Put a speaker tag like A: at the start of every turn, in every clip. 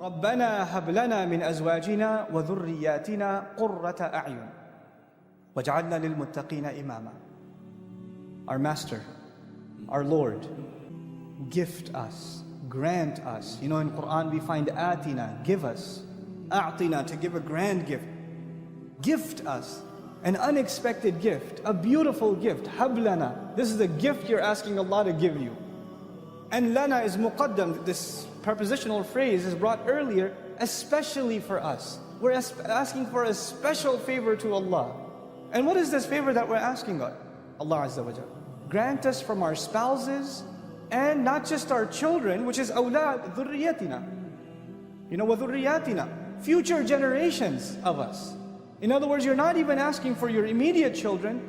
A: رَبَّنَا هَبْ لَنَا مِنْ أَزْوَاجِنَا وَذُرِّيَّاتِنَا قُرَّةَ أَعْيُنٍ وَاجْعَلْنَا لِلْمُتَّقِينَ إِمَامًا. Our Master, our Lord, gift us, grant us. You know, in Quran we find atina, give us. A'tina, to give a grand gift. Gift us an unexpected gift, a beautiful gift. Hablana, this is the gift you're asking Allah to give you. And lana is muqaddam, this prepositional phrase is brought earlier, especially for us. We're asking for a special favor to Allah. And what is this favor that we're asking God? Allah Azza wa Jalla. Grant us from our spouses, and not just our children, which is awlad, dhurriyatina. You know, wa dhurriyatina, future generations of us. In other words, you're not even asking for your immediate children,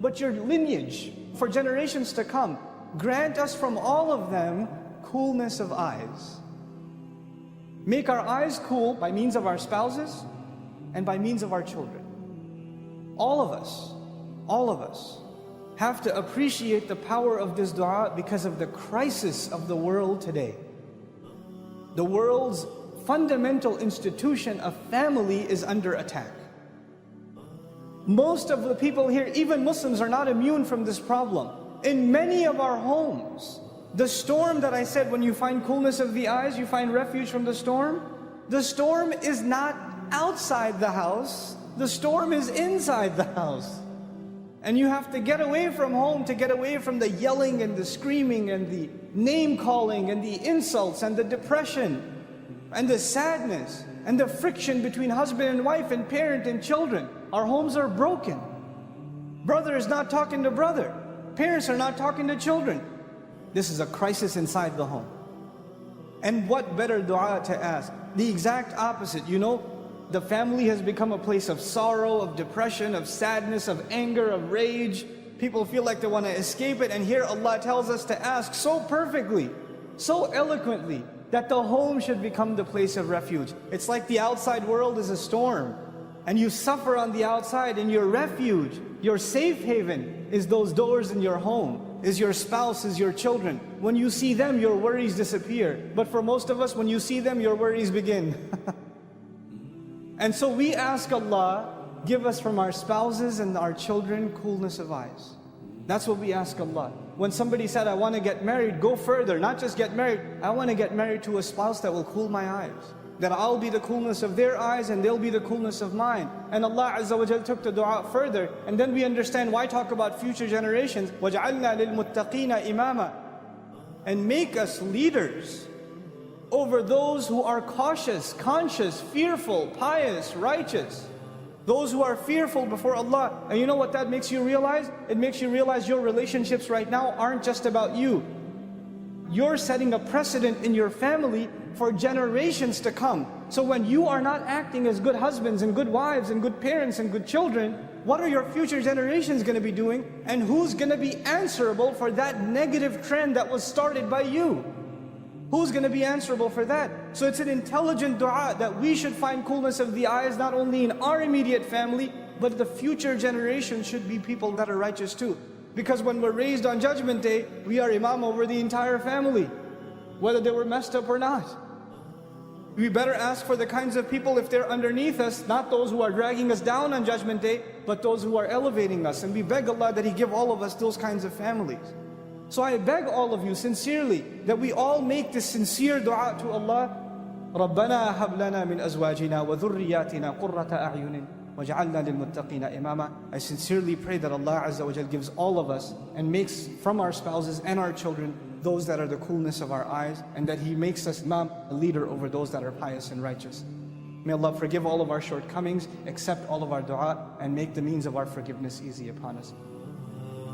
A: but your lineage, for generations to come. Grant us from all of them coolness of eyes. Make our eyes cool by means of our spouses and by means of our children. All of us have to appreciate the power of this dua because of the crisis of the world today. The world's fundamental institution of family is under attack. Most of the people here, even Muslims, are not immune from this problem. In many of our homes, the storm that I said, when you find coolness of the eyes, you find refuge from the storm is not outside the house, the storm is inside the house. And you have to get away from home to get away from the yelling and the screaming and the name calling and the insults and the depression and the sadness and the friction between husband and wife and parent and children. Our homes are broken. Brother is not talking to brother. Parents are not talking to children. This is a crisis inside the home. And what better dua to ask? The exact opposite. You know, the family has become a place of sorrow, of depression, of sadness, of anger, of rage. People feel like they want to escape it. And here Allah tells us to ask so perfectly, so eloquently, that the home should become the place of refuge. It's like the outside world is a storm, and you suffer on the outside, and your refuge, your safe haven, is those doors in your home, is your spouse, is your children. When you see them, your worries disappear. But for most of us, when you see them, your worries begin. And so we ask Allah, give us from our spouses and our children coolness of eyes. That's what we ask Allah. When somebody said, I want to get married, go further, not just get married. I want to get married to a spouse that will cool my eyes. That I'll be the coolness of their eyes and they'll be the coolness of mine. And Allah Azza wa Jal took the dua further. And then we understand why talk about future generations. وَجْعَلْنَا لِلْمُتَّقِينَ إِمَامًا. And make us leaders over those who are cautious, conscious, fearful, pious, righteous. Those who are fearful before Allah. And you know what that makes you realize? It makes you realize your relationships right now aren't just about you. You're setting a precedent in your family for generations to come. So when you are not acting as good husbands and good wives and good parents and good children, what are your future generations going to be doing? And who's going to be answerable for that negative trend that was started by you? Who's going to be answerable for that? So it's an intelligent dua that we should find coolness of the eyes not only in our immediate family, but the future generation should be people that are righteous too. Because when we're raised on Judgment Day, we are imam over the entire family, whether they were messed up or not. We better ask for the kinds of people, if they're underneath us, not those who are dragging us down on Judgment Day, but those who are elevating us. And we beg Allah that He give all of us those kinds of families. So I beg all of you sincerely that we all make this sincere dua to Allah. رَبَّنَا هَبْ لَنَا مِنْ أَزْوَاجِنَا وَذُرِّيَّاتِنَا قُرَّةَ أَعْيُنٍ وَاجْعَلْنَا لِلْمُتَّقِينَ إِمَامًا. I sincerely pray that Allah Azza wa Jal gives all of us and makes from our spouses and our children those that are the coolness of our eyes, and that He makes us imam, a leader over those that are pious and righteous. May Allah forgive all of our shortcomings, accept all of our dua, and make the means of our forgiveness easy upon us.